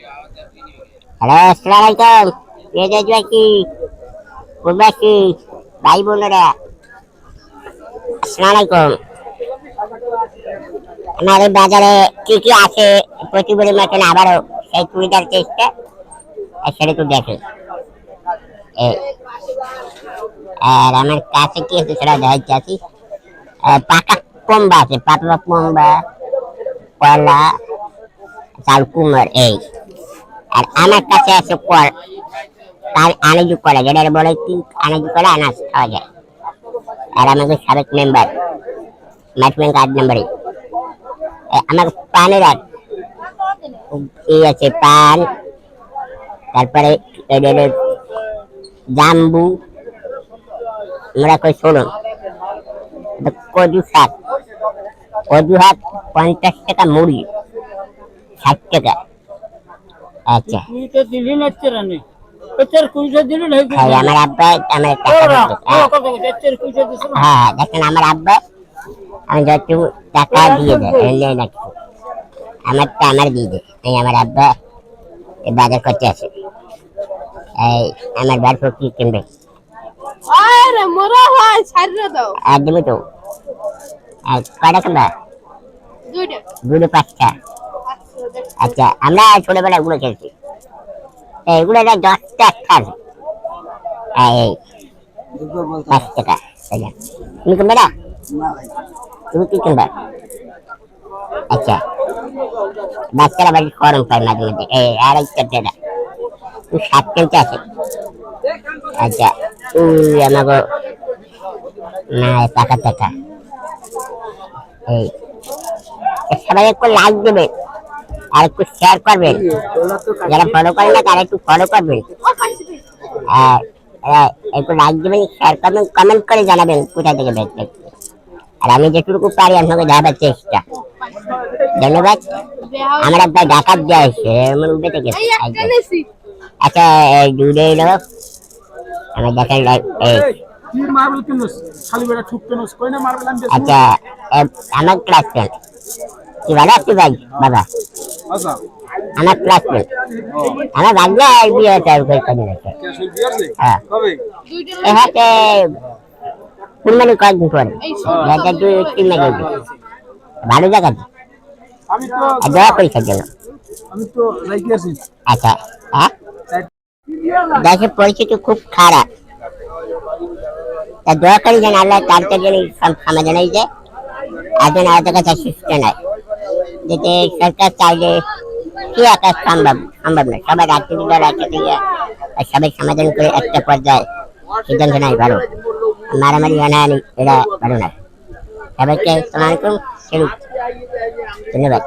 Hello, আসসালামু আলাইকুম। প্রিয় দেশবাসী, প্রবাসী ভাই বোনেরা, আসসালামু আলাইকুম। আমাদের বাজারে কি কি আছে প্রতিবারের মতন আবারও সেই চুড়িদার কেসটা সেটা একটু দেখে। আর আমার কাছে কি আছে সেটা দেখাইতে আছি। পাকা কম্বা আছে, পাতলা কম্বা, কলা, চাল কুমার এই। আর আমার কাছে আছে তার আনাজু কলা, যেটা বলে কি আনাজু কলা আনাজ খাওয়া যায়। আর আমাদের সাবেক মেম্বার ম্যাটম্যান 8 নম্বরে আমার পানের আছে পান, তারপরে জাম্বু, আমরা কই শুনুন, কদু শাক, কদু শাক 50 টাকা মুড়ি, 60 টাকা। আচ্ছা আমার আব্বা আমার হ্যাঁ দেখেন আমার আব্বা আমি যত টাকা দিয়ে দেয় নাকি আমারটা আমার দিয়ে দেয়। আমার আব্বা বাজার করতে আছে, এই আমার বার কি কিনবে আর দেবে তো কয়টা কিনবা? দুটো 5টা। আচ্ছা আমরা ছোটবেলা এগুলো খেলছি, এগুলো 10টা একটা আছে, এই 5 টাকা। তুমি কিনবে না? তুমি কি কিনবা? আচ্ছা বাচ্চারা বাড়ি গরম পায় মাঝে মাঝে, এই আড়াইটা টাকা 7 আছে। আচ্ছা আমাকে না টাকা টাকা এই সবাই একটু লাইক দেবে আর একটু শেয়ার করবেন, যারা ফলো করে না তারা একটু ফলো করবেন আর একটু লাইক দেবেন, শেয়ার করবেন, কমেন্ট করে জানাবেন কোথা থেকে দেখবেন। আর আমি যেটুকু পারি আপনাকে দেখাবার চেষ্টা। ধন্যবাদ। আমার একটা ডাকাত দেওয়া হয়েছে, আমার উঠে থেকে। আচ্ছা দুধে এলো আমার দেখেন। আচ্ছা আমার ক্লাসমেট কি ভালো আছি ভাই বাবা, আমার ক্লাসমেট আমার ভাগ্যে বিয়ে হয়েছে। হ্যাঁ এহাতে কুরবানি কয়েকদিন পরে 2-3 মাস হয়েছে। ভালো জায়গা দোয়া পরীক্ষার জন্য। আচ্ছা হ্যাঁ দেশের পরিস্থিতি খুব খারাপ, তা দোয়া করি যেন আল্লাহ তাড়াতাড়ি সমাধান হয়ে যায়, আর যেন আমাদের কাছে সুস্থ নয়। যেতে সরকার চাইলে কি একা সম্ভব না, সবাই রাজনীতি দিয়ে সবাই সমাধান করে একটা পর্যায়ে সিদ্ধান্ত নেয় ভালো। মারামারি হানাহানি এটা ভালো না। সবাইকে আসসালামু আলাইকুম, ধন্যবাদ।